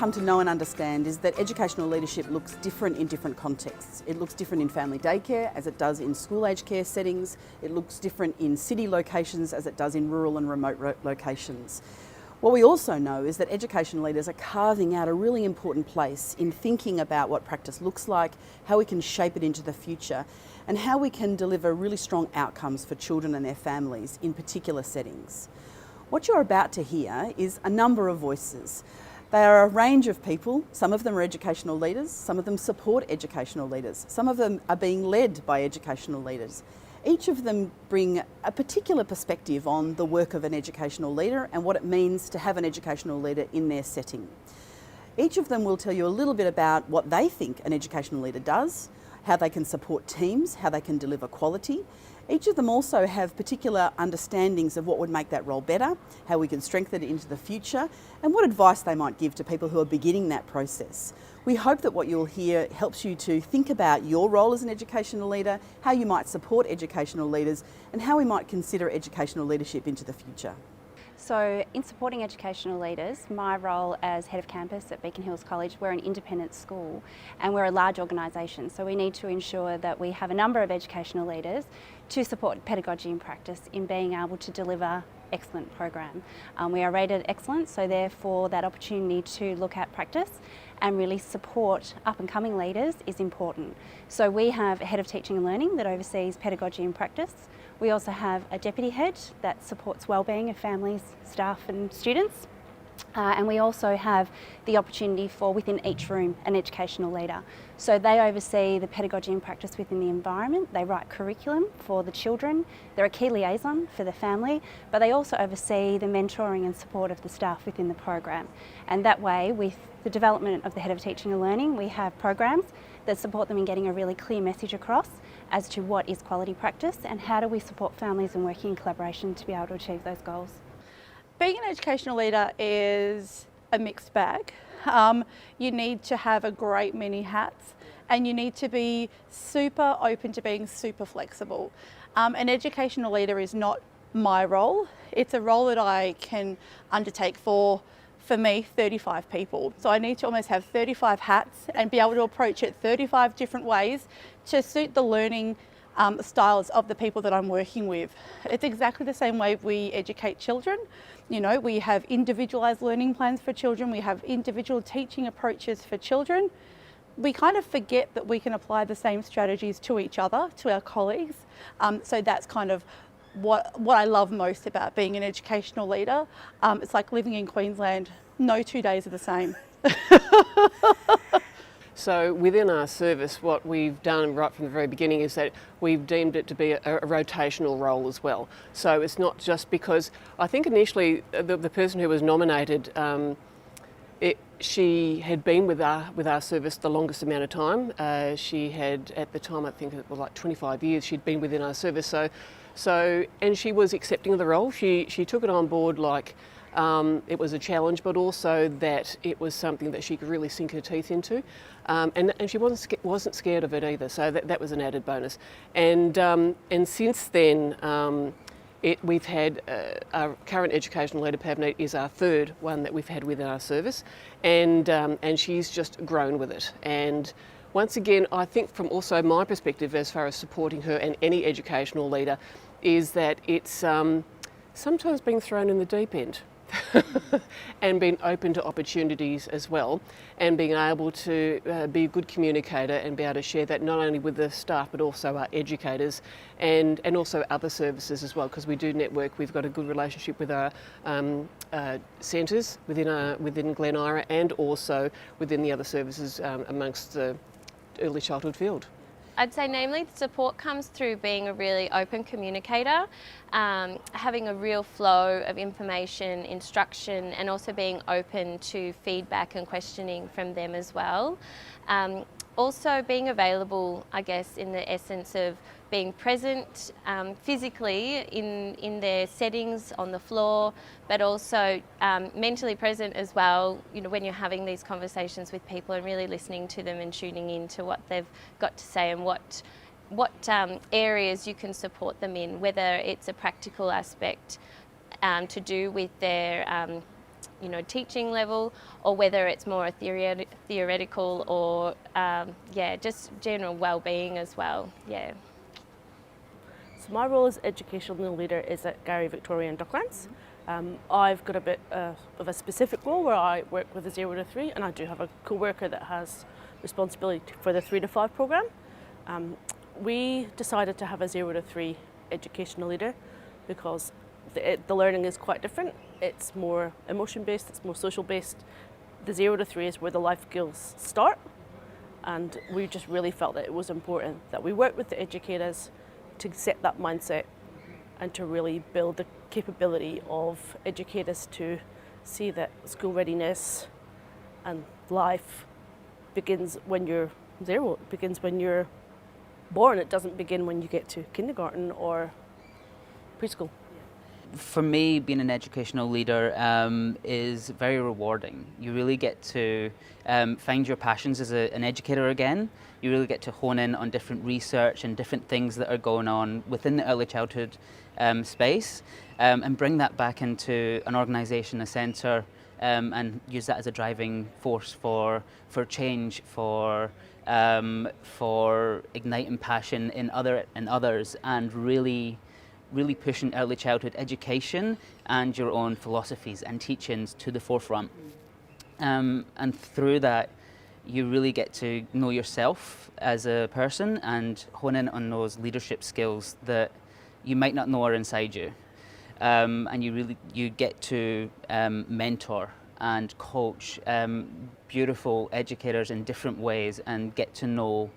come to know and understand is that educational leadership looks different in different contexts. It looks different in family daycare as it does in school aged care settings. It looks different in city locations as it does in rural and remote locations. What we also know is that education leaders are carving out a really important place in thinking about what practice looks like, how we can shape it into the future, and how we can deliver really strong outcomes for children and their families in particular settings. What you're about to hear is a number of voices. They are a range of people. Some of them are educational leaders, some of them support educational leaders, some of them are being led by educational leaders. Each of them bring a particular perspective on the work of an educational leader and what it means to have an educational leader in their setting. Each of them will tell you a little bit about what they think an educational leader does, how they can support teams, how they can deliver quality. Each of them also have particular understandings of what would make that role better, how we can strengthen it into the future, and what advice they might give to people who are beginning that process. We hope that what you'll hear helps you to think about your role as an educational leader, how you might support educational leaders, and how we might consider educational leadership into the future. So in supporting educational leaders, my role as head of campus at Beacon Hills College, we're an independent school and we're a large organisation, so we need to ensure that we have a number of educational leaders to support pedagogy and practice in being able to deliver excellent program. We are rated excellent, so therefore that opportunity to look at practice and really support up and coming leaders is important. So we have a head of teaching and learning that oversees pedagogy and practice. We also have a deputy head that supports wellbeing of families, staff and students. And we also have the opportunity for within each room an educational leader. So they oversee the pedagogy and practice within the environment, they write curriculum for the children, they're a key liaison for the family, but they also oversee the mentoring and support of the staff within the program. And that way, with the development of the head of teaching and learning, we have programs that support them in getting a really clear message across as to what is quality practice and how do we support families and working in collaboration to be able to achieve those goals. Being an educational leader is a mixed bag. You need to have a great many hats and you need to be super open to being super flexible. An educational leader is not my role. It's a role that I can undertake for me, 35 people. So I need to almost have 35 hats and be able to approach it 35 different ways to suit the learning styles of the people that I'm working with. It's exactly the same way we educate children. You know, we have individualised learning plans for children, we have individual teaching approaches for children. We kind of forget that we can apply the same strategies to each other, to our colleagues. So that's kind of what I love most about being an educational leader. It's like living in Queensland, no 2 days are the same. So within our service, what we've done right from the very beginning is that we've deemed it to be a rotational role as well. So it's not just because, I think initially the person who was nominated, she had been with our service the longest amount of time. She had, at the time, I think it was like 25 years, she'd been within our service. So and she was accepting of the role. She took it on board like it was a challenge, but also that it was something that she could really sink her teeth into, and she wasn't scared of it either. So that was an added bonus. And since then, we've had our current educational leader, Pavneet, is our third one that we've had within our service, and she's just grown with it. And once again, I think from also my perspective, as far as supporting her and any educational leader, is that it's sometimes being thrown in the deep end. And being open to opportunities as well, and being able to be a good communicator and be able to share that not only with the staff but also our educators and also other services as well, because we do network. We've got a good relationship with our centres within Glen Eira and also within the other services amongst the early childhood field. I'd say namely the support comes through being a really open communicator, having a real flow of information, instruction, and also being open to feedback and questioning from them as well. Also being available, I guess, in the essence of being present physically in their settings on the floor, but also mentally present as well, you know, when you're having these conversations with people and really listening to them and tuning in to what they've got to say and what areas you can support them in, whether it's a practical aspect to do with their teaching level, or whether it's more a theoretical or just general well-being as well. Yeah. So my role as educational leader is at Gary Victoria and Docklands. I've got a bit of a specific role where I work with the 0 to 3, and I do have a co-worker that has responsibility for the 3 to 5 programme. We decided to have a 0 to 3 educational leader because the learning is quite different. It's more emotion-based, it's more social-based. The 0 to 3 is where the life skills start, and we just really felt that it was important that we work with the educators to set that mindset and to really build the capability of educators to see that school readiness and life begins when you're 0. It begins when you're born. It doesn't begin when you get to kindergarten or preschool. For me, being an educational leader is very rewarding. You really get to find your passions as an educator again. You really get to hone in on different research and different things that are going on within the early childhood space, and bring that back into an organisation, a centre, and use that as a driving force for change, for igniting passion in others, and really pushing early childhood education and your own philosophies and teachings to the forefront. And through that, you really get to know yourself as a person and hone in on those leadership skills that you might not know are inside you. And you get to mentor and coach beautiful educators in different ways and get to know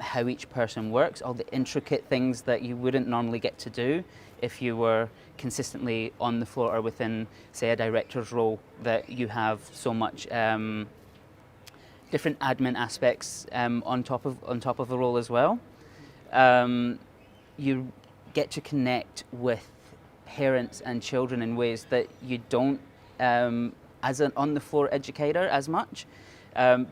how each person works, all the intricate things that you wouldn't normally get to do if you were consistently on the floor or within, say, a director's role, that you have so much different admin aspects on top of the role as well. You get to connect with parents and children in ways that you don't as an on-the-floor educator as much.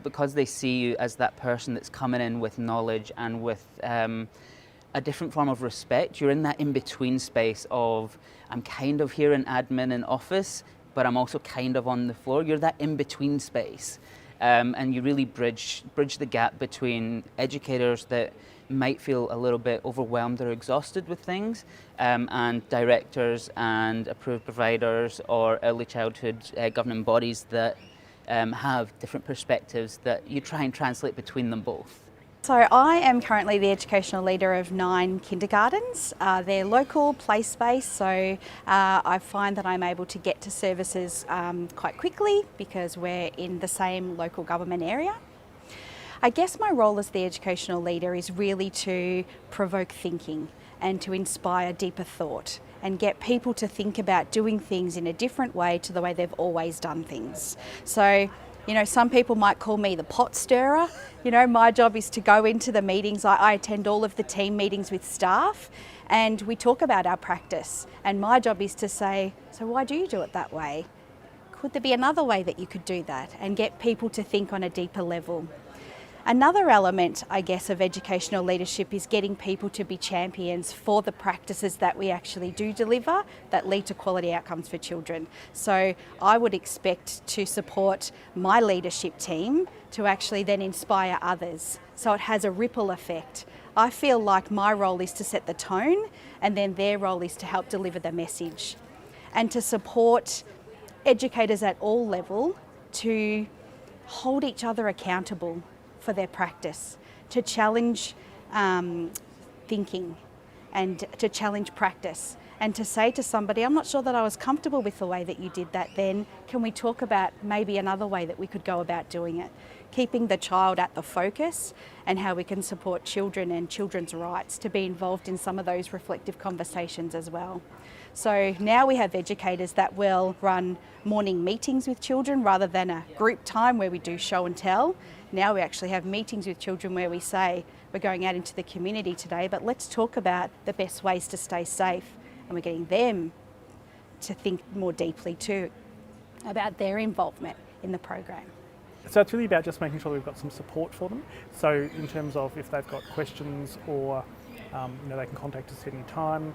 Because they see you as that person that's coming in with knowledge and with a different form of respect. You're in that in-between space of, I'm kind of here in admin and office, but I'm also kind of on the floor. You're that in-between space. And you really bridge the gap between educators that might feel a little bit overwhelmed or exhausted with things, and directors and approved providers or early childhood governing bodies that have different perspectives that you try and translate between them both. So I am currently the educational leader of 9 kindergartens. They're local, place-based, so I find that I'm able to get to services quite quickly because we're in the same local government area. I guess my role as the educational leader is really to provoke thinking and to inspire deeper thought and get people to think about doing things in a different way to the way they've always done things. So, some people might call me the pot stirrer. My job is to go into the meetings. I attend all of the team meetings with staff and we talk about our practice. And my job is to say, so why do you do it that way? Could there be another way that you could do that? And get people to think on a deeper level. Another element, I guess, of educational leadership is getting people to be champions for the practices that we actually do deliver that lead to quality outcomes for children. So I would expect to support my leadership team to actually then inspire others. So it has a ripple effect. I feel like my role is to set the tone and then their role is to help deliver the message and to support educators at all level to hold each other accountable for their practice, to challenge thinking and to challenge practice and to say to somebody, I'm not sure that I was comfortable with the way that you did that then, can we talk about maybe another way that we could go about doing it? Keeping the child at the focus and how we can support children and children's rights to be involved in some of those reflective conversations as well. So now we have educators that will run morning meetings with children rather than a group time where we do show and tell. Now we actually have meetings with children where we say, we're going out into the community today, but let's talk about the best ways to stay safe. And we're getting them to think more deeply too about their involvement in the program. So it's really about just making sure that we've got some support for them. So in terms of if they've got questions or they can contact us any time.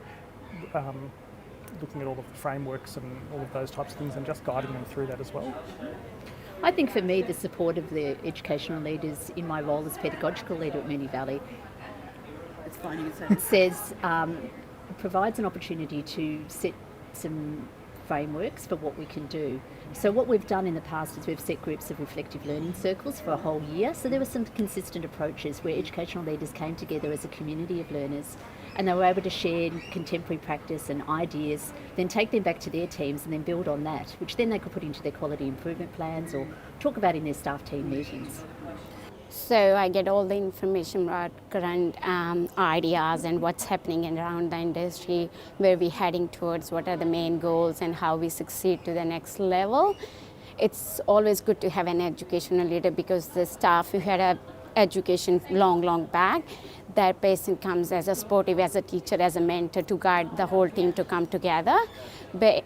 looking at all of the frameworks and all of those types of things and just guiding them through that as well. I think for me the support of the educational leaders in my role as pedagogical leader at Moonee Valley provides an opportunity to set some frameworks for what we can do. So what we've done in the past is we've set groups of reflective learning circles for a whole year. So there were some consistent approaches where educational leaders came together as a community of learners and they were able to share contemporary practice and ideas, then take them back to their teams and then build on that, which then they could put into their quality improvement plans or talk about in their staff team meetings. So I get all the information about current ideas and what's happening around the industry, where we're heading towards, what are the main goals and how we succeed to the next level. It's always good to have an educational leader because the staff who had a education long back, that person comes as a sportive, as a teacher, as a mentor to guide the whole team to come together. But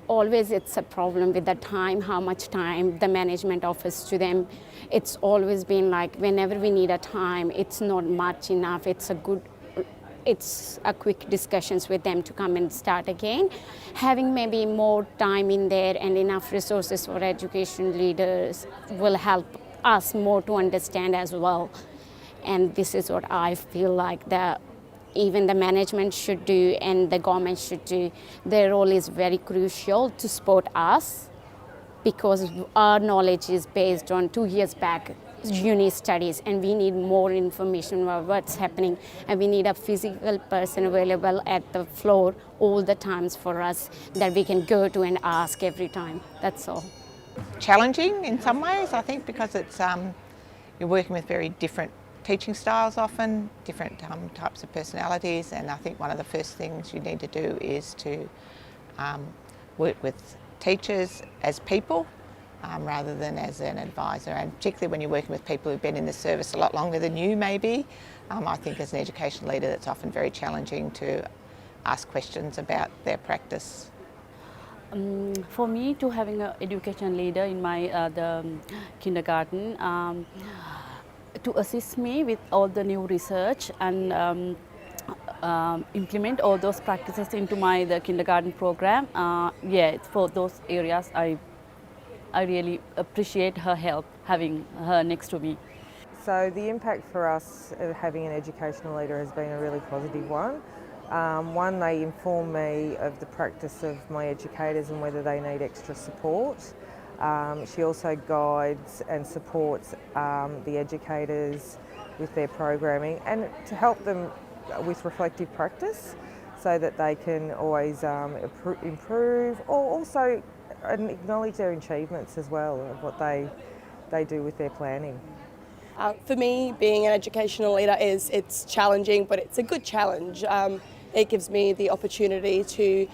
always it's a problem with the time, how much time the management offers to them. It's always been like whenever we need a time, it's not much enough. It's a quick discussions with them to come and start again. Having maybe more time in there and enough resources for education leaders will help us more to understand as well. And this is what I feel like even the management should do and the government should do. Their role is very crucial to support us because our knowledge is based on 2 years back uni studies and we need more information about what's happening and we need a physical person available at the floor all the times for us that we can go to and ask every time. That's all. Challenging in some ways, I think, because it's you're working with very different teaching styles often, different types of personalities, and I think one of the first things you need to do is to work with teachers as people rather than as an advisor, and particularly when you're working with people who've been in the service a lot longer than you maybe. I think as an education leader that's often very challenging to ask questions about their practice. For me, to having an education leader in my the kindergarten to assist me with all the new research and implement all those practices into the kindergarten program. For those areas, I really appreciate her help, having her next to me. So the impact for us of having an educational leader has been a really positive one. One, they inform me of the practice of my educators and whether they need extra support. She also guides and supports the educators with their programming and to help them with reflective practice so that they can always improve or also acknowledge their achievements as well of what they do with their planning. For me, being an educational leader it's challenging, but it's a good challenge. It gives me the opportunity to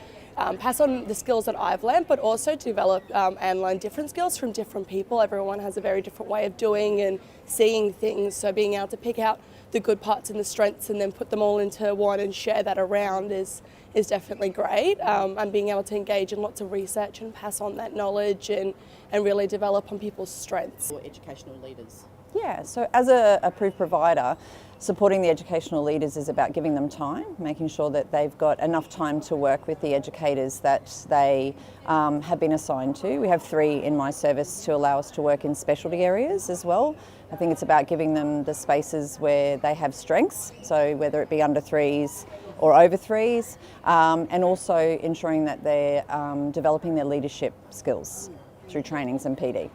pass on the skills that I've learned, but also to develop and learn different skills from different people. Everyone has a very different way of doing and seeing things, so being able to pick out the good parts and the strengths and then put them all into one and share that around is definitely great. And being able to engage in lots of research and pass on that knowledge and really develop on people's strengths. For educational leaders. Yeah, so as a approved provider, supporting the educational leaders is about giving them time, making sure that they've got enough time to work with the educators that they have been assigned to. We have 3 in my service to allow us to work in specialty areas as well. I think it's about giving them the spaces where they have strengths, so whether it be under 3s or over 3s, and also ensuring that they're developing their leadership skills through trainings and PD.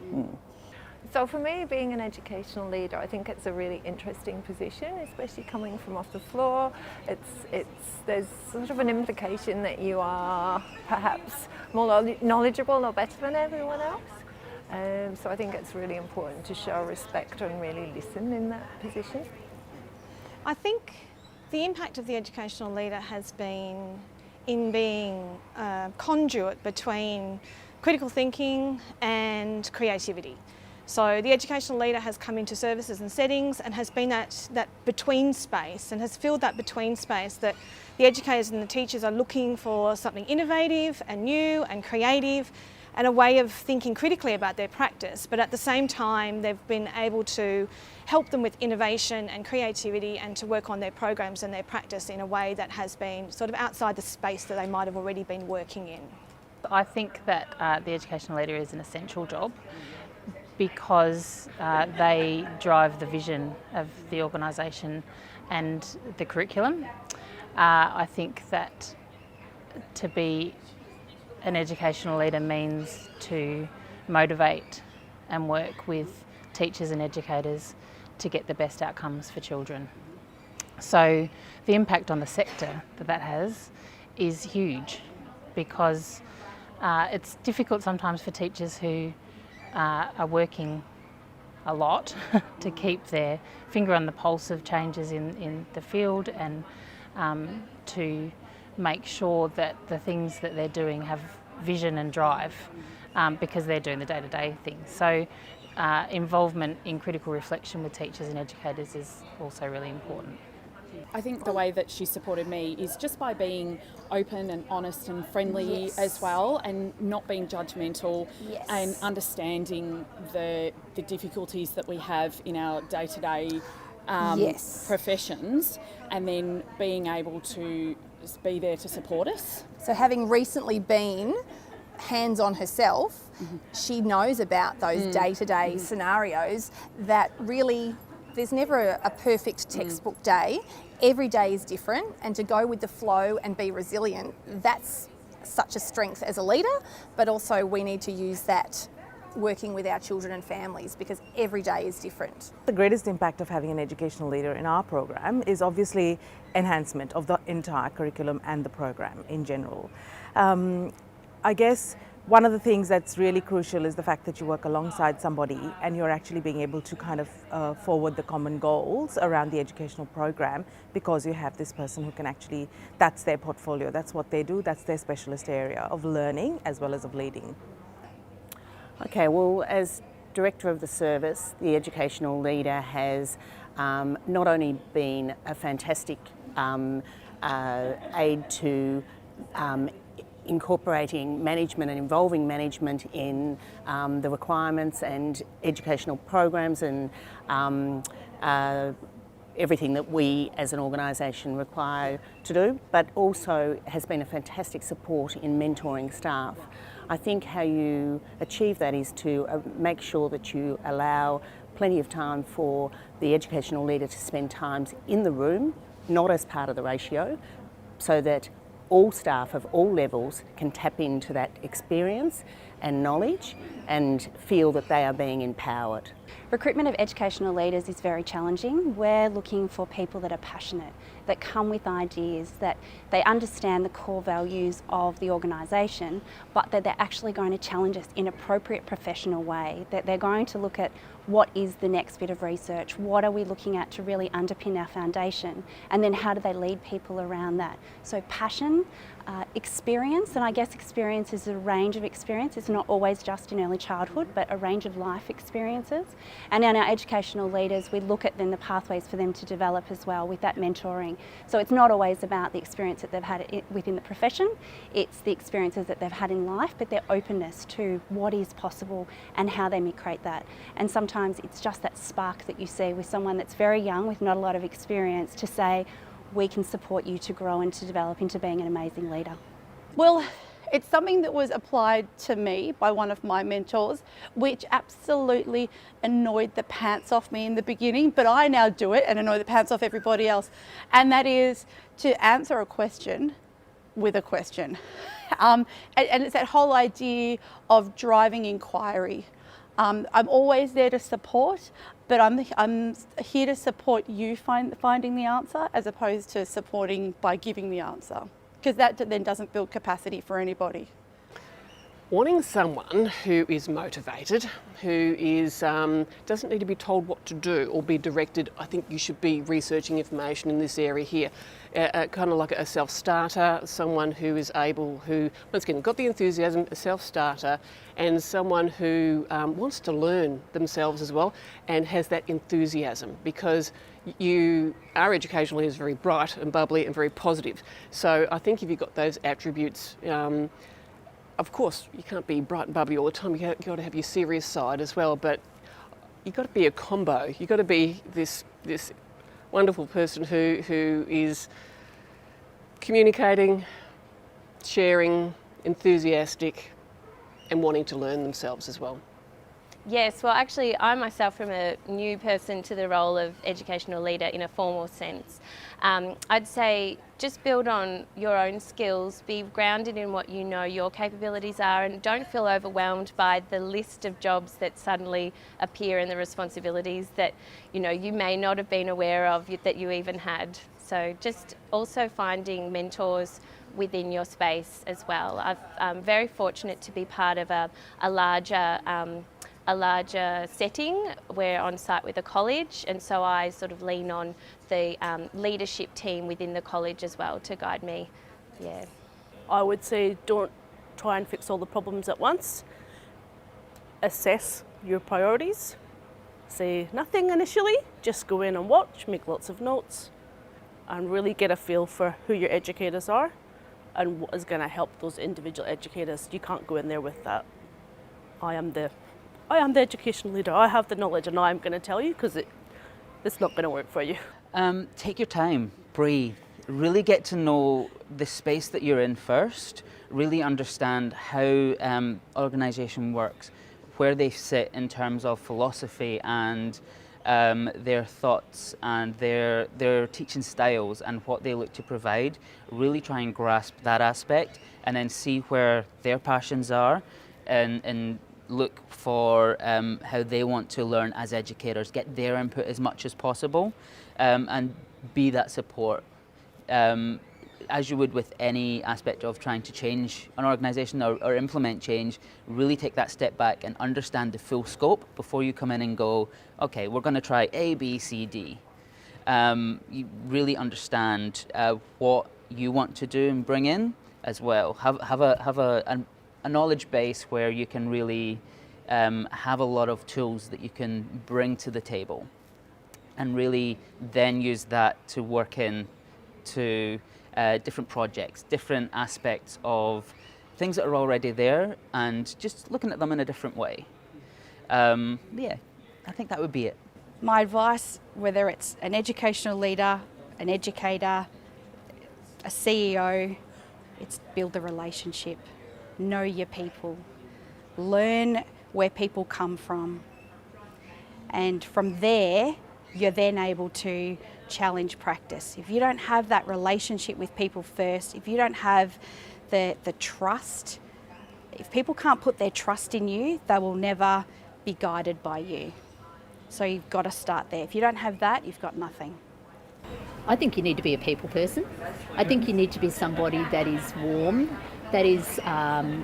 So for me, being an educational leader, I think it's a really interesting position, especially coming from off the floor. There's sort of an implication that you are perhaps more knowledgeable or better than everyone else. So I think it's really important to show respect and really listen in that position. I think the impact of the educational leader has been in being a conduit between critical thinking and creativity. So the educational leader has come into services and settings and has been that between space and has filled that between space that the educators and the teachers are looking for something innovative and new and creative, and a way of thinking critically about their practice, but at the same time they've been able to help them with innovation and creativity and to work on their programs and their practice in a way that has been sort of outside the space that they might have already been working in. I think that the educational leader is an essential job because they drive the vision of the organisation and the curriculum. I think that to be an educational leader means to motivate and work with teachers and educators to get the best outcomes for children. So the impact on the sector that has is huge because it's difficult sometimes for teachers who are working a lot to keep their finger on the pulse of changes in the field and to make sure that the things that they're doing have vision and drive because they're doing the day-to-day things. So involvement in critical reflection with teachers and educators is also really important. I think the way that she supported me is just by being open and honest and friendly as well, and not being judgmental, and understanding the difficulties that we have in our day-to-day professions, and then being able to be there to support us. So having recently been hands-on herself, she knows about those day-to-day scenarios that really there's never a perfect textbook day. Every day is different, and to go with the flow and be resilient, that's such a strength as a leader, but also we need to use that working with our children and families because every day is different. The greatest impact of having an educational leader in our program is obviously enhancement of the entire curriculum and the program in general. I guess one of the things that's really crucial is the fact that you work alongside somebody and you're actually being able to kind of forward the common goals around the educational program because you have this person who can actually, that's their portfolio, that's what they do, that's their specialist area of learning as well as of leading. Okay, well, as Director of the service, the educational leader has not only been a fantastic aid to incorporating management and involving management in the requirements and educational programs and everything that we as an organisation require to do, but also has been a fantastic support in mentoring staff. I think how you achieve that is to make sure that you allow plenty of time for the educational leader to spend time in the room, not as part of the ratio, so that all staff of all levels can tap into that experience and knowledge and feel that they are being empowered. Recruitment of educational leaders is very challenging. We're looking for people that are passionate, that come with ideas, that they understand the core values of the organisation, but that they're actually going to challenge us in an appropriate professional way, that they're going to look at what is the next bit of research, what are we looking at to really underpin our foundation, and then how do they lead people around that. So passion, experience, and I guess experience is a range of experience. It's not always just in early childhood, but a range of life experiences. And in our educational leaders, we look at then the pathways for them to develop as well with that mentoring. So it's not always about the experience that they've had within the profession, it's the experiences that they've had in life, but their openness to what is possible and how they may create that. And sometimes it's just that spark that you see with someone that's very young with not a lot of experience to say, we can support you to grow and to develop into being an amazing leader. Well, it's something that was applied to me by one of my mentors, which absolutely annoyed the pants off me in the beginning, but I now do it and annoy the pants off everybody else. And that is to answer a question with a question. And it's that whole idea of driving inquiry. I'm always there to support, but I'm here to support you finding the answer as opposed to supporting by giving the answer, because that then doesn't build capacity for anybody. Wanting someone who is motivated, who is doesn't need to be told what to do or be directed, I think you should be researching information in this area here. Kind of like a self-starter, someone who is able, who, once again, got the enthusiasm, a self-starter, and someone who wants to learn themselves as well and has that enthusiasm, because our education is very bright and bubbly and very positive. So I think if you've got those attributes, of course, you can't be bright and bubbly all the time. You've got to have your serious side as well, but you've got to be a combo. You've got to be this wonderful person who is communicating, sharing, enthusiastic, and wanting to learn themselves as well. Yes, well actually I myself am a new person to the role of educational leader in a formal sense. I'd say just build on your own skills, be grounded in what you know your capabilities are, and don't feel overwhelmed by the list of jobs that suddenly appear and the responsibilities that you may not have been aware of that you even had. So just also finding mentors within your space as well. I'm very fortunate to be part of a larger setting. We're on site with a college, and so I sort of lean on the leadership team within the college as well to guide me. Yeah. I would say don't try and fix all the problems at once. Assess your priorities. Say nothing initially, just go in and watch, make lots of notes, and really get a feel for who your educators are and what is going to help those individual educators. You can't go in there with that, I am the education leader, I have the knowledge and I'm going to tell you, because it's not going to work for you. Take your time, breathe, really get to know the space that you're in first, really understand how organisation works, where they sit in terms of philosophy and their thoughts and their teaching styles and what they look to provide. Really try and grasp that aspect and then see where their passions are and look for how they want to learn as educators, get their input as much as possible, and be that support. As you would with any aspect of trying to change an organisation or implement change, really take that step back and understand the full scope before you come in and go, okay, we're going to try A, B, C, D. You really understand what you want to do and bring in as well. Have a knowledge base where you can really have a lot of tools that you can bring to the table, and really then use that to work in to different projects, different aspects of things that are already there, and just looking at them in a different way. Yeah, I think that would be it. My advice, whether it's an educational leader, an educator, a CEO, it's build the relationship, know your people, learn where people come from, and from there you're then able to challenge practice. If you don't have that relationship with people first, if you don't have the trust, if people can't put their trust in you, they will never be guided by you. So you've got to start there. If you don't have that, you've got nothing. I think you need to be a people person. I think you need to be somebody that is warm, that is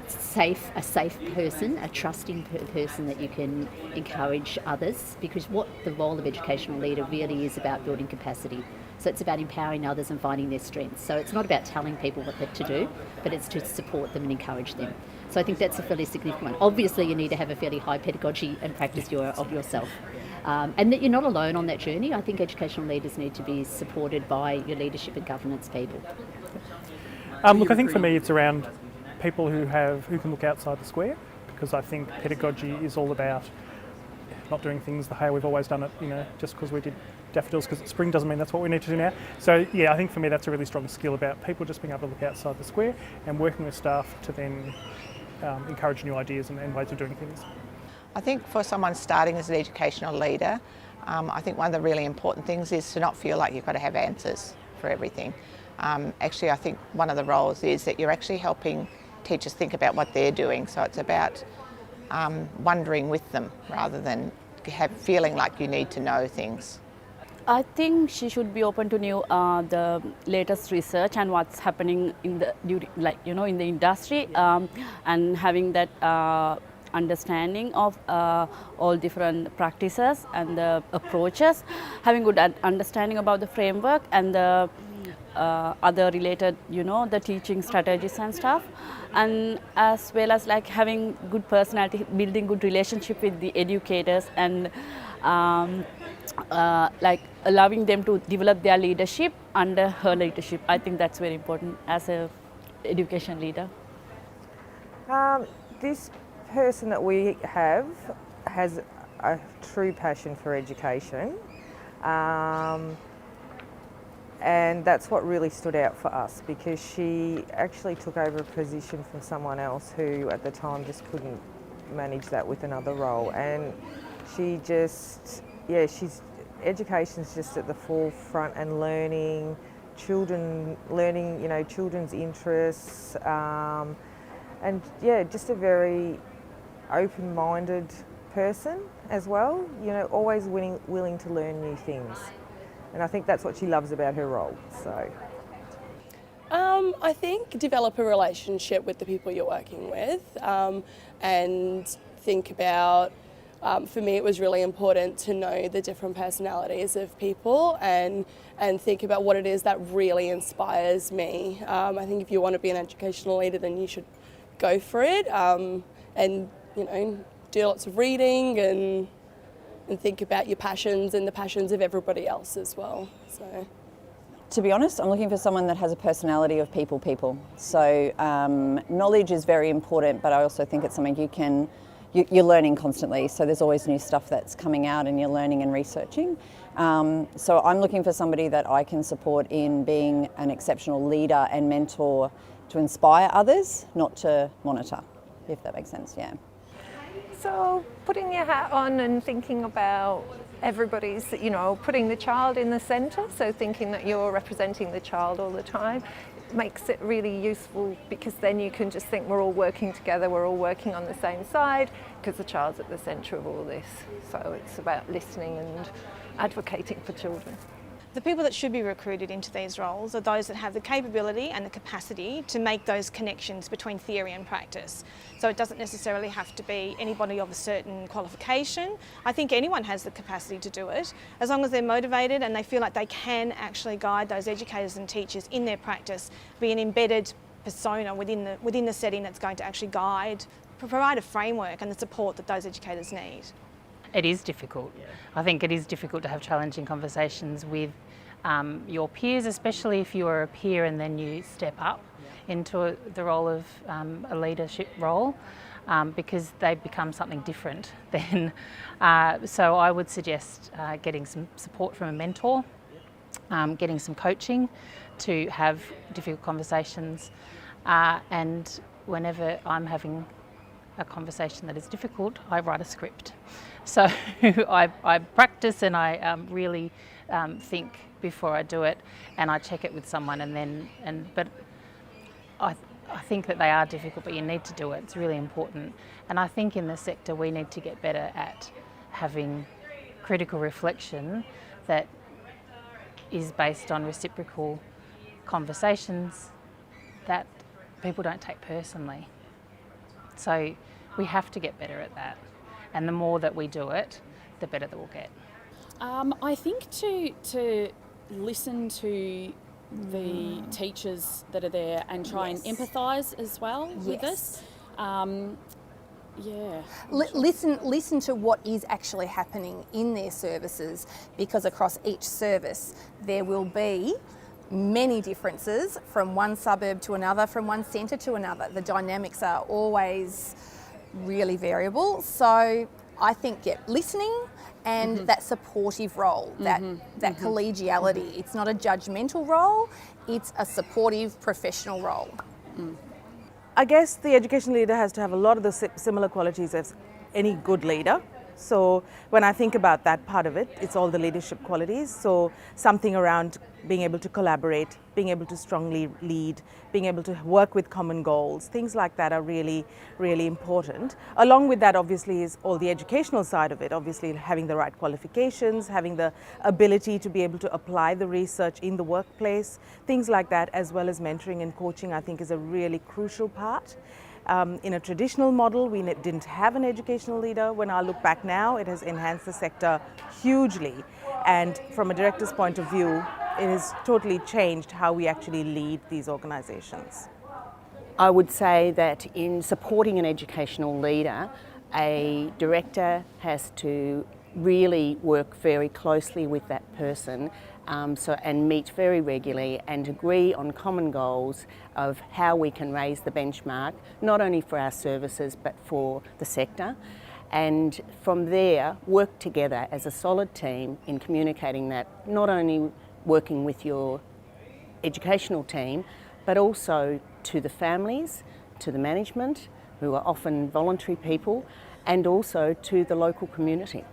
safe, a safe person, a trusting person that you can encourage others, because what the role of educational leader really is about building capacity. So it's about empowering others and finding their strengths. So it's not about telling people what to do, but it's to support them and encourage them. So I think that's a fairly significant one. Obviously you need to have a fairly high pedagogy and practice of yourself. And that you're not alone on that journey. I think educational leaders need to be supported by your leadership and governance people. Look, I think for me it's around people who can look outside the square, because I think pedagogy is all about not doing things the way we've always done it, just because we did daffodils because it's spring doesn't mean that's what we need to do now. So yeah, I think for me that's a really strong skill about people just being able to look outside the square and working with staff to then encourage new ideas and ways of doing things. I think for someone starting as an educational leader, I think one of the really important things is to not feel like you've got to have answers for everything. Actually, I think one of the roles is that you're actually helping teachers think about what they're doing. So it's about wondering with them rather than feeling like you need to know things. I think she should be open to the latest research and what's happening in the in the industry, and having that understanding of all different practices and the approaches, having good understanding about the framework and the other related, the teaching strategies and stuff, and as well as having good personality, building good relationship with the educators, and allowing them to develop their leadership under her leadership. I think that's very important as a education leader. This person that we have has a true passion for education, and that's what really stood out for us, because she actually took over a position from someone else who at the time just couldn't manage that with another role, and she just, education's just at the forefront, and learning, children's interests, and just a very open-minded person as well, always willing to learn new things. And I think that's what she loves about her role. So, I think develop a relationship with the people you're working with, and think about, for me it was really important to know the different personalities of people and think about what it is that really inspires me. I think if you want to be an educational leader, then you should go for it, and do lots of reading and think about your passions and the passions of everybody else as well. So, to be honest, I'm looking for someone that has a personality of people. So knowledge is very important, but I also think it's something you're learning constantly. So there's always new stuff that's coming out and you're learning and researching. So I'm looking for somebody that I can support in being an exceptional leader and mentor to inspire others, not to monitor, if that makes sense, yeah. So putting your hat on and thinking about everybody's, putting the child in the centre, so thinking that you're representing the child all the time, makes it really useful, because then you can just think we're all working together, we're all working on the same side, because the child's at the centre of all this. So it's about listening and advocating for children. The people that should be recruited into these roles are those that have the capability and the capacity to make those connections between theory and practice. So it doesn't necessarily have to be anybody of a certain qualification. I think anyone has the capacity to do it, as long as they're motivated and they feel like they can actually guide those educators and teachers in their practice, be an embedded persona within the setting that's going to actually provide a framework and the support that those educators need. It is difficult. I think it is difficult to have challenging conversations with your peers, especially if you are a peer and then you step up into the role of a leadership role, because they become something different then. So I would suggest getting some support from a mentor, getting some coaching to have difficult conversations, and whenever I'm having a conversation that is difficult, I write a script. So I practice and I really think before I do it, and I check it with someone, but I think that they are difficult, but you need to do it. It's really important. And I think in the sector we need to get better at having critical reflection that is based on reciprocal conversations that people don't take personally. So we have to get better at that, and the more that we do it, the better that we'll get. I think to listen to the teachers that are there and try and empathise as well with us. Listen to what is actually happening in their services, because across each service there will be many differences from one suburb to another, from one centre to another. The dynamics are always really variable. So I think listening and that supportive role, that collegiality. It's not a judgmental role, it's a supportive professional role. I guess the education leader has to have a lot of the similar qualities as any good leader. So when I think about that part of it, it's all the leadership qualities. So something around being able to collaborate, being able to strongly lead, being able to work with common goals, things like that are really, really important. Along with that, obviously, is all the educational side of it, obviously having the right qualifications, having the ability to be able to apply the research in the workplace, things like that, as well as mentoring and coaching, I think is a really crucial part. In a traditional model, we didn't have an educational leader. When I look back now, it has enhanced the sector hugely. And from a director's point of view, it has totally changed how we actually lead these organisations. I would say that in supporting an educational leader, a director has to really work very closely with that person and meet very regularly and agree on common goals of how we can raise the benchmark, not only for our services but for the sector. And from there, work together as a solid team in communicating that, not only working with your educational team, but also to the families, to the management, who are often voluntary people, and also to the local community.